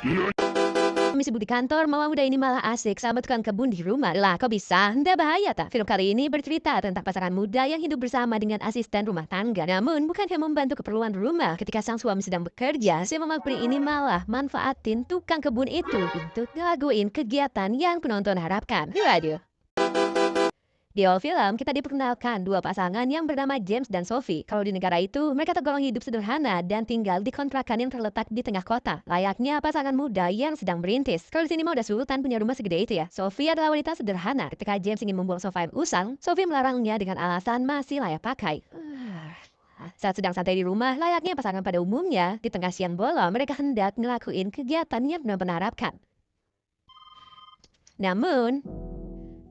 Kami sibuk di kantor, mama muda ini malah asik sama tukang kebun di rumah. Lah, kok bisa? Nggak bahaya tak? Film kali ini bercerita tentang pasangan muda yang hidup bersama dengan asisten rumah tangga. Namun, bukan hanya membantu keperluan rumah. Ketika sang suami sedang bekerja, si mama peri ini malah manfaatin tukang kebun itu untuk ngelakuin kegiatan yang penonton harapkan. Waduh. Di awal film, kita diperkenalkan dua pasangan yang bernama James dan Sophie. Kalau di negara itu, mereka tergolong hidup sederhana dan tinggal di kontrakan yang terletak di tengah kota. Layaknya pasangan muda yang sedang merintis. Kalau di sini mah udah sultan punya rumah segede itu ya. Sophie adalah wanita sederhana. Ketika James ingin membuang sofa yang usang, Sophie melarangnya dengan alasan masih layak pakai. Saat sedang santai di rumah, layaknya pasangan pada umumnya, di tengah siang bolong, mereka hendak ngelakuin kegiatan yang benar-benar harapkan. Namun,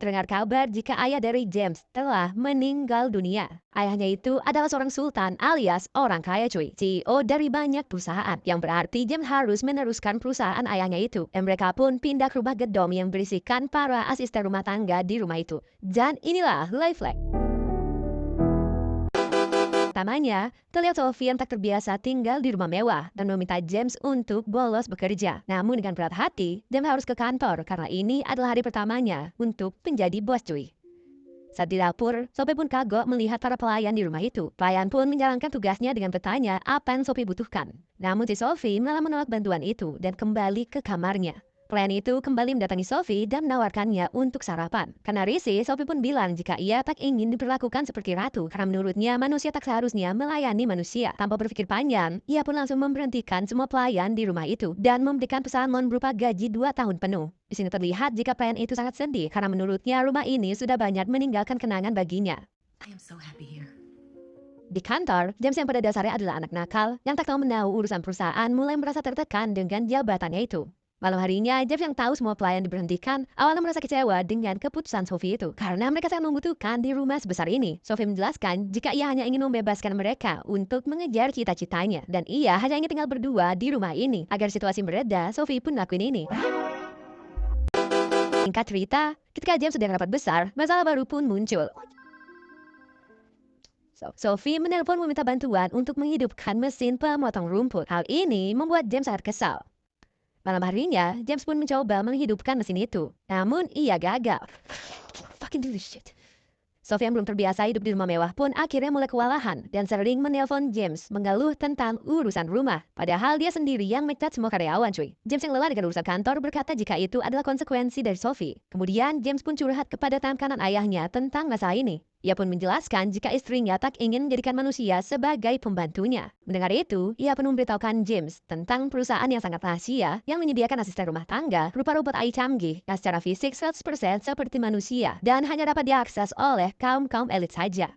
terdengar kabar jika ayah dari James telah meninggal dunia. Ayahnya itu adalah seorang sultan alias orang kaya cuy. CEO dari banyak perusahaan. Yang berarti James harus meneruskan perusahaan ayahnya itu. Dan mereka pun pindah ke rumah gedung yang berisikan para asisten rumah tangga di rumah itu. Dan inilah life hack. Pertamanya, terlihat Sophie yang tak terbiasa tinggal di rumah mewah dan meminta James untuk bolos bekerja. Namun dengan berat hati, James harus ke kantor karena ini adalah hari pertamanya untuk menjadi bos cuy. Saat di dapur, Sophie pun kagok melihat para pelayan di rumah itu. Pelayan pun menjalankan tugasnya dengan bertanya apa yang Sophie butuhkan. Namun si Sophie malah menolak bantuan itu dan kembali ke kamarnya. Pelayan itu kembali mendatangi Sophie dan menawarkannya untuk sarapan. Karena risih, Sophie pun bilang jika ia tak ingin diperlakukan seperti ratu. Karena menurutnya manusia tak seharusnya melayani manusia. Tanpa berpikir panjang, ia pun langsung memberhentikan semua pelayan di rumah itu. Dan memberikan pesangon berupa gaji 2 tahun penuh. Di sini terlihat jika pelayan itu sangat sedih. Karena menurutnya rumah ini sudah banyak meninggalkan kenangan baginya. I am so happy here. Di kantor, James yang pada dasarnya adalah anak nakal yang tak tahu menahu urusan perusahaan mulai merasa tertekan dengan jabatannya itu. Malam harinya, James yang tahu semua pelayan diberhentikan, awalnya merasa kecewa dengan keputusan Sophie itu. Karena mereka sangat membutuhkan di rumah sebesar ini. Sophie menjelaskan jika ia hanya ingin membebaskan mereka untuk mengejar cita-citanya. Dan ia hanya ingin tinggal berdua di rumah ini. Agar situasi mereda, Sophie pun lakuin ini. Singkat cerita, ketika James sedang rapat besar, masalah baru pun muncul. Sophie menelpon meminta bantuan untuk menghidupkan mesin pemotong rumput. Hal ini membuat James sangat kesal. Malam harinya, James pun mencoba menghidupkan mesin itu. Namun, ia gagal. Fucking do this shit. Sophie yang belum terbiasa hidup di rumah mewah pun akhirnya mulai kewalahan dan sering menelpon James mengeluh tentang urusan rumah. Padahal dia sendiri yang mencat semua karyawan cuy. James yang lelah dengan urusan kantor berkata jika itu adalah konsekuensi dari Sophie. Kemudian James pun curhat kepada tangan kanan ayahnya tentang masalah ini. Ia pun menjelaskan jika istrinya tak ingin menjadikan manusia sebagai pembantunya. Mendengar itu, ia pun memberitahukan James tentang perusahaan yang sangat rahasia yang menyediakan asisten rumah tangga berupa robot AI canggih yang secara fisik 100% seperti manusia dan hanya dapat diakses oleh kaum elit saja.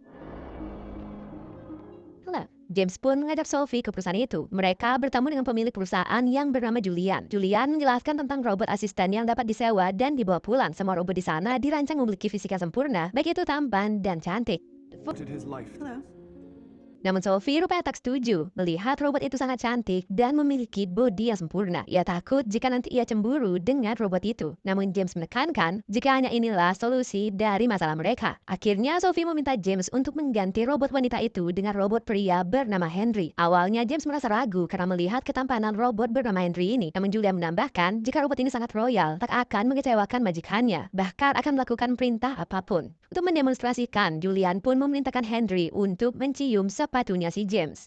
James pun mengajak Sophie ke perusahaan itu. Mereka bertemu dengan pemilik perusahaan yang bernama Julian. Julian menjelaskan tentang robot asisten yang dapat disewa dan dibawa pulang. Semua robot di sana dirancang memiliki fisik yang sempurna, baik itu tampan dan cantik. Hello. Namun Sophie rupanya tak setuju melihat robot itu sangat cantik dan memiliki bodi yang sempurna. Ia takut jika nanti ia cemburu dengan robot itu. Namun James menekankan jika hanya inilah solusi dari masalah mereka. Akhirnya Sophie meminta James untuk mengganti robot wanita itu dengan robot pria bernama Henry. Awalnya James merasa ragu karena melihat ketampanan robot bernama Henry ini. Namun Julia menambahkan jika robot ini sangat royal, tak akan mengecewakan majikannya. Bahkan akan melakukan perintah apapun. Untuk mendemonstrasikan, Julian pun memerintahkan Henry untuk mencium sepatunya si James.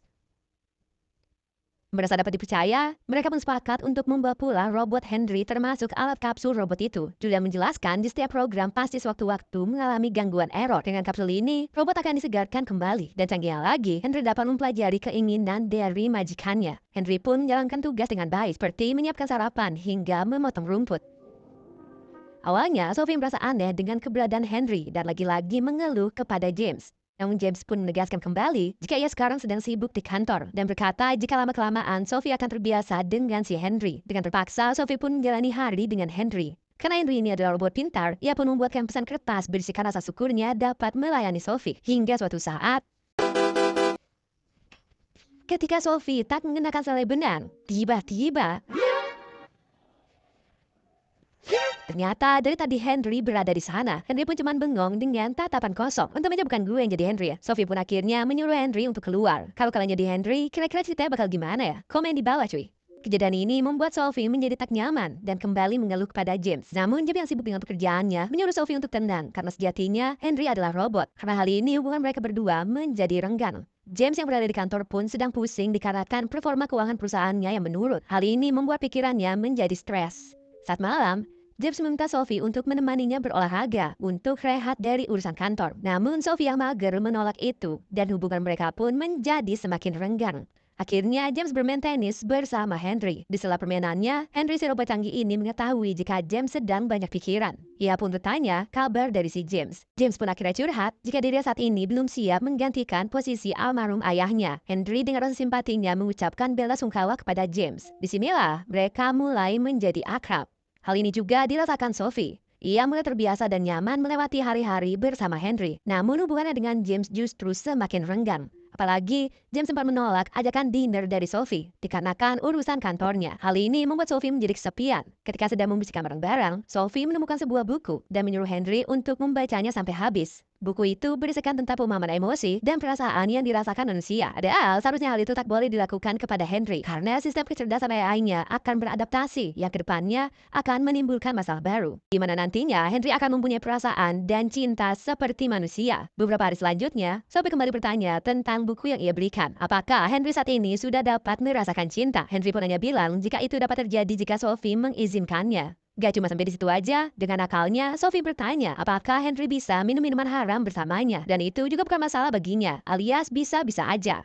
Merasa dapat dipercaya, mereka pun sepakat untuk membawa pulang robot Henry termasuk alat kapsul robot itu. Julian menjelaskan di setiap program pasti sewaktu-waktu mengalami gangguan error. Dengan kapsul ini, robot akan disegarkan kembali. Dan canggihnya lagi, Henry dapat mempelajari keinginan dari majikannya. Henry pun menjalankan tugas dengan baik seperti menyiapkan sarapan hingga memotong rumput. Awalnya, Sophie merasa aneh dengan keberadaan Henry dan lagi-lagi mengeluh kepada James. Namun James pun menegaskan kembali jika ia sekarang sedang sibuk di kantor dan berkata jika lama-kelamaan Sophie akan terbiasa dengan si Henry. Dengan terpaksa, Sophie pun menjalani hari dengan Henry. Karena Henry ini adalah robot pintar, ia pun membuatkan pesan kertas berisikan rasa syukurnya dapat melayani Sophie. Hingga suatu saat, ketika Sophie tak mengenakan selai benang, tiba-tiba ternyata dari tadi Henry berada di sana. Henry pun cuma bengong dengan tatapan kosong. Untung aja bukan gue yang jadi Henry ya. Sophie pun akhirnya menyuruh Henry untuk keluar. Kalau kalian jadi Henry, kira-kira ceritanya bakal gimana ya? Komen di bawah cuy. Kejadian ini membuat Sophie menjadi tak nyaman dan kembali mengeluh kepada James. Namun James yang sibuk dengan pekerjaannya menyuruh Sophie untuk tenang karena sejatinya Henry adalah robot. Karena hal ini hubungan mereka berdua menjadi renggang. James yang berada di kantor pun sedang pusing dikarenakan performa keuangan perusahaannya yang menurun. Hal ini membuat pikirannya menjadi stres. Saat malam, James meminta Sophie untuk menemaninya berolahraga untuk rehat dari urusan kantor. Namun Sophie yang mager menolak itu dan hubungan mereka pun menjadi semakin renggang. Akhirnya James bermain tenis bersama Henry. Di sela permainannya, Henry si robot canggih ini mengetahui jika James sedang banyak pikiran. Ia pun bertanya kabar dari si James. James pun akhirnya curhat jika dirinya saat ini belum siap menggantikan posisi almarhum ayahnya. Henry dengan rasa simpatinya mengucapkan bela sungkawa kepada James. Disinilah mereka mulai menjadi akrab. Hal ini juga dirasakan Sophie. Ia mulai terbiasa dan nyaman melewati hari-hari bersama Henry. Namun hubungannya dengan James justru semakin renggang. Apalagi James sempat menolak ajakan dinner dari Sophie dikarenakan urusan kantornya. Hal ini membuat Sophie menjadi kesepian. Ketika sedang membersihkan barang-barang, Sophie menemukan sebuah buku dan menyuruh Henry untuk membacanya sampai habis. Buku itu berisikan tentang pemahaman emosi dan perasaan yang dirasakan manusia. Padahal seharusnya hal itu tak boleh dilakukan kepada Henry karena sistem kecerdasan AI-nya akan beradaptasi yang kedepannya akan menimbulkan masalah baru. Di mana nantinya Henry akan mempunyai perasaan dan cinta seperti manusia. Beberapa hari selanjutnya, Sophie kembali bertanya tentang buku yang ia belikan. Apakah Henry saat ini sudah dapat merasakan cinta? Henry pun hanya bilang jika itu dapat terjadi jika Sophie mengizinkannya. Gak cuma sampai di situ aja, dengan akalnya, Sophie bertanya apakah Henry bisa minum minuman haram bersamanya. Dan itu juga bukan masalah baginya, alias bisa-bisa aja.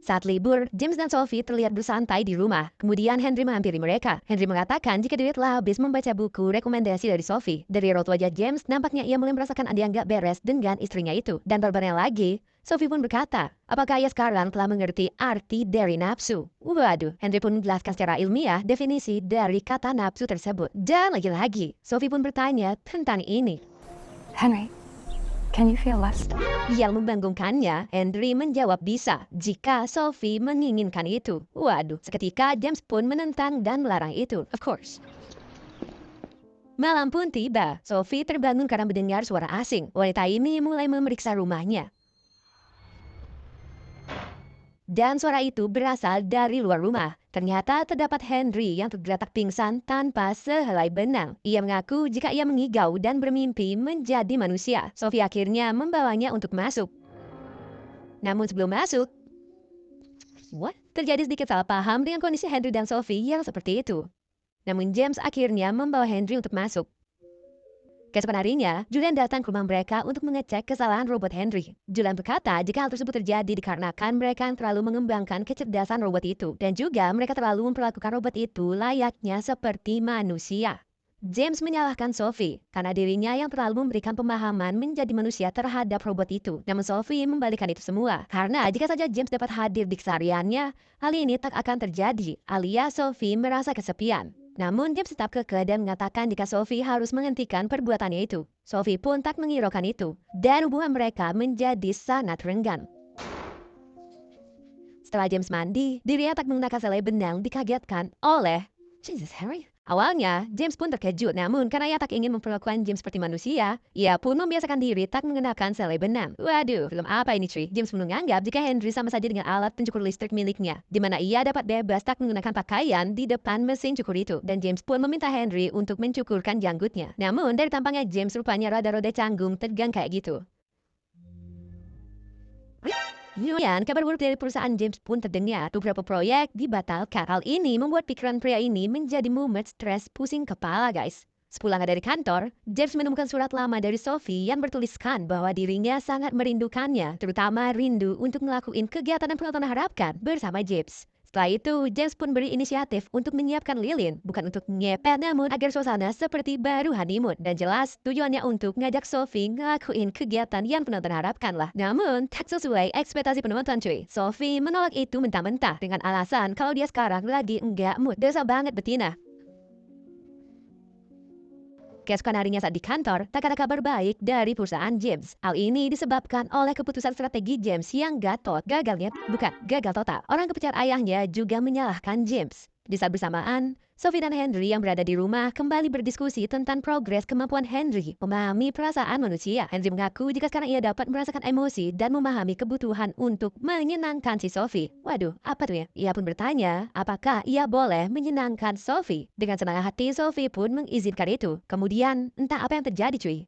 Saat libur, James dan Sophie terlihat bersantai di rumah. Kemudian Henry menghampiri mereka. Henry mengatakan jika dia telah habis membaca buku rekomendasi dari Sophie. Dari raut wajah James, nampaknya ia mulai merasakan ada yang gak beres dengan istrinya itu. Dan barbarnya lagi, Sophie pun berkata, apakah ia sekarang telah mengerti arti dari nafsu? Waduh, Henry pun menjelaskan secara ilmiah definisi dari kata nafsu tersebut. Dan lagi-lagi, Sophie pun bertanya tentang ini. Henry, can you feel lust? Yang membanggungkannya, Henry menjawab bisa jika Sophie menginginkan itu. Waduh, seketika James pun menentang dan melarang itu, of course. Malam pun tiba, Sophie terbangun karena mendengar suara asing. Wanita ini mulai memeriksa rumahnya. Dan suara itu berasal dari luar rumah. Ternyata terdapat Henry yang tergeletak pingsan tanpa sehelai benang. Ia mengaku jika ia mengigau dan bermimpi menjadi manusia. Sophie akhirnya membawanya untuk masuk. Namun sebelum masuk, terjadi sedikit salah paham dengan kondisi Henry dan Sophie yang seperti itu. Namun James akhirnya membawa Henry untuk masuk. Keesokan harinya, Julian datang ke rumah mereka untuk mengecek kesalahan robot Henry. Julian berkata jika hal tersebut terjadi dikarenakan mereka yang terlalu mengembangkan kecerdasan robot itu. Dan juga mereka terlalu memperlakukan robot itu layaknya seperti manusia. James menyalahkan Sophie karena dirinya yang terlalu memberikan pemahaman menjadi manusia terhadap robot itu. Namun Sophie membalikan itu semua. Karena jika saja James dapat hadir di kesehariannya, hal ini tak akan terjadi, alias Sophie merasa kesepian. Namun James tetap kekeh dan mengatakan jika Sophie harus menghentikan perbuatannya itu. Sophie pun tak menghiraukan itu. Dan hubungan mereka menjadi sangat renggang. Setelah James mandi, dirinya tak menggunakan selai benang dikagetkan oleh Jesus Harry. Awalnya, James pun terkejut, namun karena ia tak ingin memperlakukan James seperti manusia, ia pun membiasakan diri tak mengenakan selai benang. Waduh, film apa ini cuy? James pun menganggap jika Henry sama saja dengan alat pencukur listrik miliknya, di mana ia dapat bebas tak menggunakan pakaian di depan mesin cukur itu. Dan James pun meminta Henry untuk mencukurkan janggutnya. Namun dari tampangnya James rupanya rada-rada canggung tegang kayak gitu. Kemudian, kabar buruk dari perusahaan James pun terdengar. Beberapa proyek dibatalkan. Hal ini membuat pikiran pria ini menjadi mumet, stres, pusing kepala guys. Sepulang dari kantor, James menemukan surat lama dari Sophie yang bertuliskan bahwa dirinya sangat merindukannya, terutama rindu untuk melakukan kegiatan yang penonton harapkan bersama James. Setelah itu, James pun berinisiatif untuk menyiapkan lilin, bukan untuk ngepet namun agar suasana seperti baru honeymoon. Dan jelas, tujuannya untuk ngajak Sophie ngelakuin kegiatan yang penonton harapkan lah. Namun, tak sesuai ekspektasi penonton cuy. Sophie menolak itu mentah-mentah dengan alasan kalau dia sekarang lagi enggak mood. Dosa banget betina. Keesokan harinya saat di kantor, tak ada kabar baik dari perusahaan James. Hal ini disebabkan oleh keputusan strategi James yang gagal total. Orang kepecar ayahnya juga menyalahkan James. Di saat bersamaan, Sophie dan Henry yang berada di rumah kembali berdiskusi tentang progres kemampuan Henry memahami perasaan manusia. Henry mengaku jika sekarang ia dapat merasakan emosi dan memahami kebutuhan untuk menyenangkan si Sophie. Waduh, apa tuh ya? Ia pun bertanya, apakah ia boleh menyenangkan Sophie? Dengan senang hati, Sophie pun mengizinkan itu. Kemudian, entah apa yang terjadi cuy.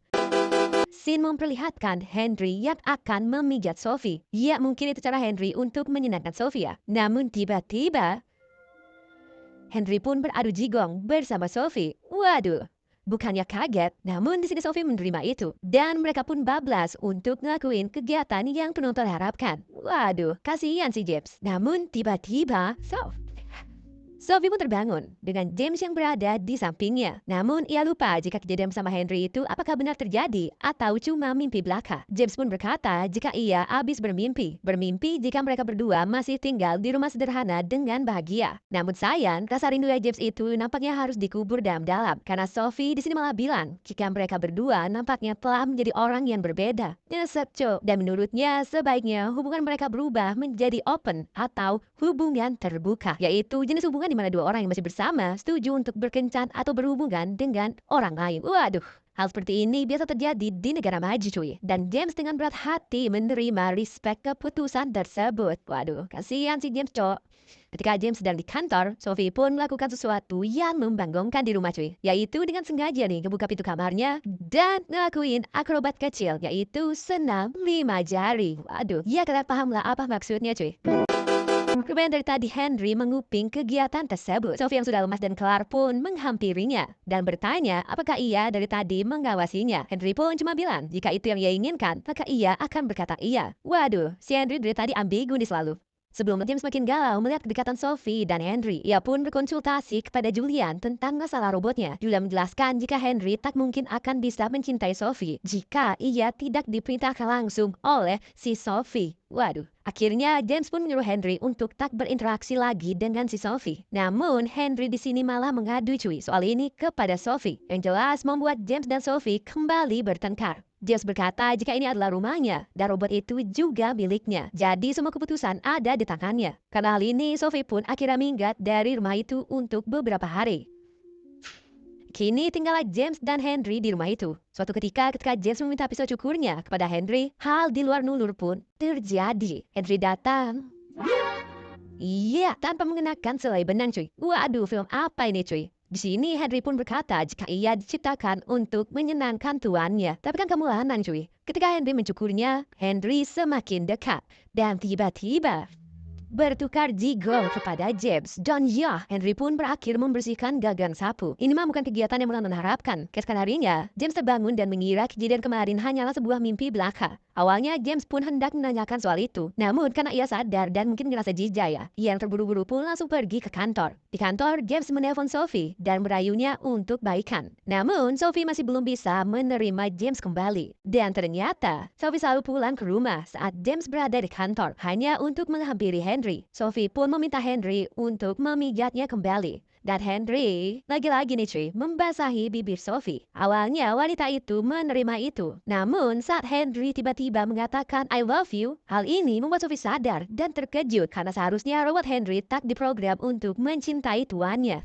Scene memperlihatkan Henry yang akan memijat Sophie. Ya, mungkin itu cara Henry untuk menyenangkan Sophie ya. Namun tiba-tiba Henry pun beradu jigong bersama Sophie. Waduh, bukannya kaget, namun di sini Sophie menerima itu. Dan mereka pun bablas untuk ngelakuin kegiatan yang penonton harapkan. Waduh, kasihan si James. Namun tiba-tiba, Sophie pun terbangun dengan James yang berada di sampingnya. Namun ia lupa jika kejadian bersama Henry itu apakah benar terjadi atau cuma mimpi belaka. James pun berkata jika ia habis bermimpi. Bermimpi jika mereka berdua masih tinggal di rumah sederhana dengan bahagia. Namun sayang, rasa rindu James itu nampaknya harus dikubur dalam-dalam. Karena Sophie di sini malah bilang jika mereka berdua nampaknya telah menjadi orang yang berbeda. Nyesek cok. Dan menurutnya sebaiknya hubungan mereka berubah menjadi open atau hubungan terbuka. Yaitu jenis hubungan di mana dua orang yang masih bersama setuju untuk berkencan atau berhubungan dengan orang lain. Waduh, hal seperti ini biasa terjadi di negara maju cuy. Dan James dengan berat hati menerima respect keputusan tersebut. Waduh, kasihan si James cok. Ketika James sedang di kantor, Sophie pun melakukan sesuatu yang membangunkan di rumah cuy. Yaitu dengan sengaja nih ngebuka pintu kamarnya dan ngelakuin akrobat kecil, yaitu senam 5 jari. Waduh, ya kalian paham lah apa maksudnya cuy. Kemudian dari tadi Henry menguping kegiatan tersebut. Sophie yang sudah lemas dan kelar pun menghampirinya dan bertanya apakah ia dari tadi mengawasinya. Henry pun cuma bilang jika itu yang ia inginkan, maka ia akan berkata iya. Waduh, si Henry dari tadi ambigu nih selalu. Sebelum James semakin galau melihat kedekatan Sophie dan Henry, ia pun berkonsultasi kepada Julian tentang masalah robotnya. Julian menjelaskan jika Henry tak mungkin akan bisa mencintai Sophie jika ia tidak diperintahkan langsung oleh si Sophie. Waduh, akhirnya James pun menyuruh Henry untuk tak berinteraksi lagi dengan si Sophie. Namun Henry di sini malah mengadu cuy soal ini kepada Sophie. Yang jelas membuat James dan Sophie kembali bertengkar. James berkata jika ini adalah rumahnya dan robot itu juga miliknya. Jadi semua keputusan ada di tangannya. Karena hal ini Sophie pun akhirnya minggat dari rumah itu untuk beberapa hari. Kini tinggallah James dan Henry di rumah itu. Suatu ketika James meminta pisau cukurnya kepada Henry, hal di luar nulur pun terjadi. Henry datang. Iya, tanpa mengenakan selai benang cuy. Waduh, film apa ini cuy? Di sini Henry pun berkata jika ia diciptakan untuk menyenangkan tuannya. Tapi kan kamu lanang cuy. Ketika Henry mencukurnya, Henry semakin dekat. Dan tiba-tiba bertukar jigong kepada James. Dan ya, Henry pun berakhir membersihkan gagang sapu. Ini mah bukan kegiatan yang menonton harapkan. Keesokan harinya, James terbangun dan mengira kejadian kemarin hanyalah sebuah mimpi belaka. Awalnya James pun hendak menanyakan soal itu. Namun karena ia sadar dan mungkin ngerasa jijaya, ia yang terburu-buru pun langsung pergi ke kantor. Di kantor, James menelpon Sophie dan merayunya untuk baikan. Namun Sophie masih belum bisa menerima James kembali. Dan ternyata Sophie selalu pulang ke rumah saat James berada di kantor hanya untuk menghampiri Henry. Sophie pun meminta Henry untuk memijatnya kembali. Dan Henry, lagi-lagi nih cuy, membasahi bibir Sophie. Awalnya wanita itu menerima itu. Namun saat Henry tiba-tiba mengatakan I love you, hal ini membuat Sophie sadar dan terkejut karena seharusnya robot Henry tak diprogram untuk mencintai tuannya.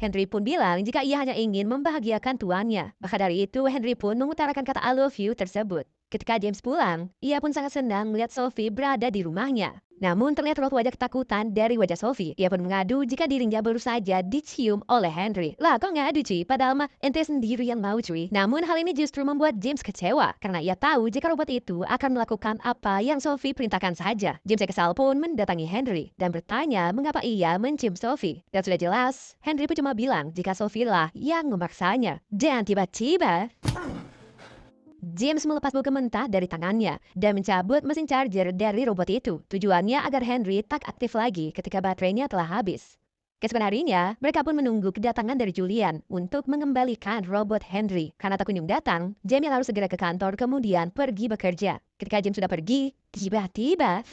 Henry pun bilang jika ia hanya ingin membahagiakan tuannya. Maka dari itu Henry pun mengutarakan kata I love you tersebut. Ketika James pulang, ia pun sangat senang melihat Sophie berada di rumahnya. Namun terlihat raut wajah ketakutan dari wajah Sophie. Ia pun mengadu jika dirinya baru saja dicium oleh Henry. Lah kok ngadu cuy? Padahal mah ente sendiri yang mau cuy. Namun hal ini justru membuat James kecewa. Karena ia tahu jika robot itu akan melakukan apa yang Sophie perintahkan saja. James yang kesal pun mendatangi Henry. Dan bertanya mengapa ia mencium Sophie. Dan sudah jelas, Henry pun cuma bilang jika Sophie lah yang memaksanya. Dan tiba-tiba James melepas bau mentah dari tangannya dan mencabut mesin charger dari robot itu. Tujuannya agar Henry tak aktif lagi ketika baterainya telah habis. Keesokan harinya, mereka pun menunggu kedatangan dari Julian untuk mengembalikan robot Henry. Karena tak kunjung datang, James harus segera ke kantor kemudian pergi bekerja. Ketika James sudah pergi, tiba-tiba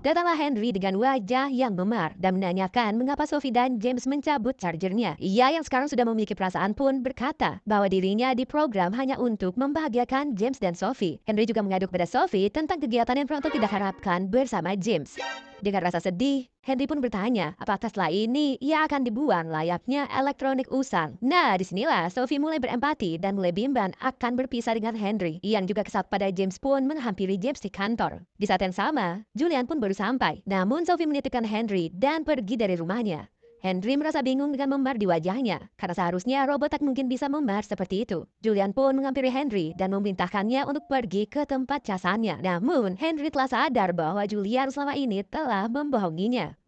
datanglah Henry dengan wajah yang memar dan menanyakan mengapa Sophie dan James mencabut chargernya. Ia yang sekarang sudah memiliki perasaan pun berkata bahwa dirinya diprogram hanya untuk membahagiakan James dan Sophie. Henry juga mengadu kepada Sophie tentang kegiatan yang penonton tidak harapkan bersama James. Dengan rasa sedih, Henry pun bertanya apakah setelah ini ia akan dibuang layaknya elektronik usang. Nah, disinilah Sophie mulai berempati dan mulai bimbang akan berpisah dengan Henry. Yang juga kesal pada James pun menghampiri James di kantor. Di saat yang sama, Julian pun baru sampai. Namun Sophie menitipkan Henry dan pergi dari rumahnya. Henry merasa bingung dengan memar di wajahnya, karena seharusnya robot tak mungkin bisa memar seperti itu. Julian pun menghampiri Henry dan memerintahkannya untuk pergi ke tempat casannya. Namun, Henry telah sadar bahwa Julian selama ini telah membohonginya.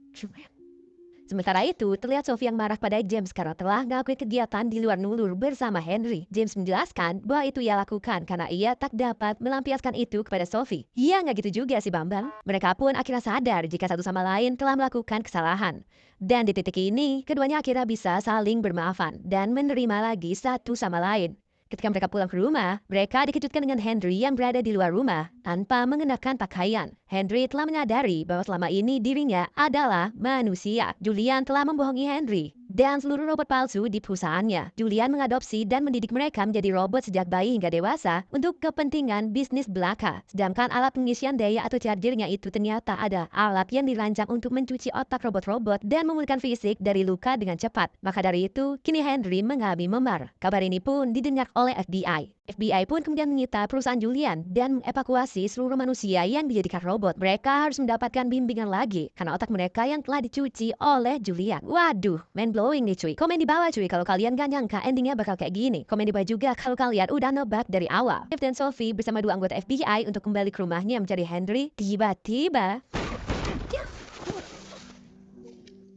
Sementara itu, terlihat Sophie yang marah pada James karena telah mengakui kegiatan di luar nulur bersama Henry. James menjelaskan bahwa itu ia lakukan karena ia tak dapat melampiaskan itu kepada Sophie. Ya nggak gitu juga sih Bambang. Mereka pun akhirnya sadar jika satu sama lain telah melakukan kesalahan. Dan di titik ini, keduanya akhirnya bisa saling bermaafan dan menerima lagi satu sama lain. Ketika mereka pulang ke rumah, mereka dikejutkan dengan Henry yang berada di luar rumah tanpa mengenakan pakaian. Henry telah menyadari bahwa selama ini dirinya adalah manusia. Julian telah membohongi Henry dan seluruh robot palsu di perusahaannya. Julian mengadopsi dan mendidik mereka menjadi robot sejak bayi hingga dewasa untuk kepentingan bisnis belaka. Sedangkan alat pengisian daya atau chargernya itu ternyata ada alat yang dirancang untuk mencuci otak robot-robot dan memulihkan fisik dari luka dengan cepat. Maka dari itu, kini Henry mengalami memar. Kabar ini pun didengar oleh FBI. FBI pun kemudian menyita perusahaan Julian dan mengevakuasi seluruh manusia yang dijadikan robot. Mereka harus mendapatkan bimbingan lagi karena otak mereka yang telah dicuci oleh Julian. Waduh, mind blowing nih cuy. Komen di bawah cuy kalau kalian gak nyangka endingnya bakal kayak gini. Komen di bawah juga kalau kalian udah nebak dari awal. Jeff dan Sophie bersama dua anggota FBI untuk kembali ke rumahnya mencari Henry. Tiba-tiba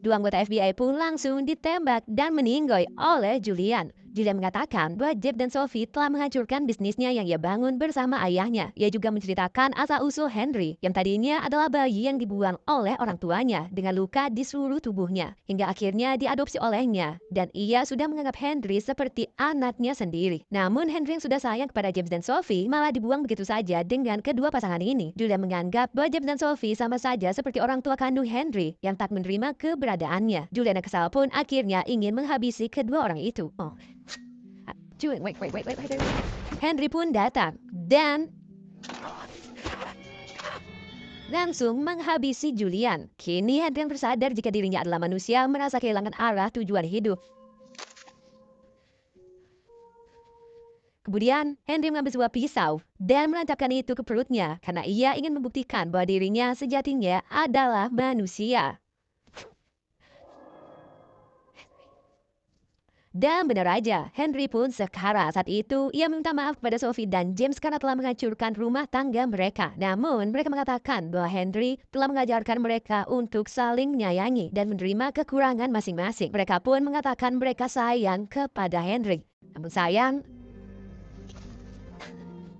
dua anggota FBI pun langsung ditembak dan meninggoy oleh Julian. Julian mengatakan bahwa Jeff dan Sophie telah menghancurkan bisnisnya yang ia bangun bersama ayahnya. Ia juga menceritakan asal-usul Henry, yang tadinya adalah bayi yang dibuang oleh orang tuanya dengan luka di seluruh tubuhnya, hingga akhirnya diadopsi olehnya, dan ia sudah menganggap Henry seperti anaknya sendiri. Namun Henry yang sudah sayang kepada James dan Sophie malah dibuang begitu saja dengan kedua pasangan ini. Julian menganggap bahwa James dan Sophie sama saja seperti orang tua kandung Henry yang tak menerima keberadaannya. Julian yang kesal pun akhirnya ingin menghabisi kedua orang itu. Wait. Henry pun datang dan langsung menghabisi Julian. Kini Henry yang tersadar jika dirinya adalah manusia merasa kehilangan arah tujuan hidup. Kemudian, Henry mengambil sebuah pisau dan menancapkan itu ke perutnya karena ia ingin membuktikan bahwa dirinya sejatinya adalah manusia. Dan benar aja, Henry pun sekarang saat itu ia meminta maaf kepada Sophie dan James karena telah menghancurkan rumah tangga mereka. Namun mereka mengatakan bahwa Henry telah mengajarkan mereka untuk saling menyayangi dan menerima kekurangan masing-masing. Mereka pun mengatakan mereka sayang kepada Henry. Namun sayang,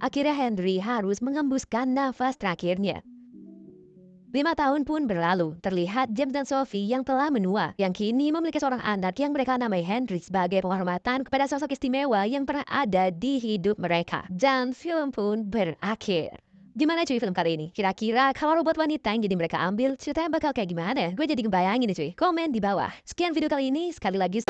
akhirnya Henry harus mengembuskan nafas terakhirnya. 5 tahun pun berlalu, terlihat James dan Sophie yang telah menua, yang kini memiliki seorang anak yang mereka namai Henry sebagai penghormatan kepada sosok istimewa yang pernah ada di hidup mereka. Dan film pun berakhir. Gimana cuy film kali ini? Kira-kira kalau robot wanita yang jadi mereka ambil, ceritanya bakal kayak gimana? Gue jadi ngebayangin nih cuy. Komen di bawah. Sekian video kali ini, sekali lagi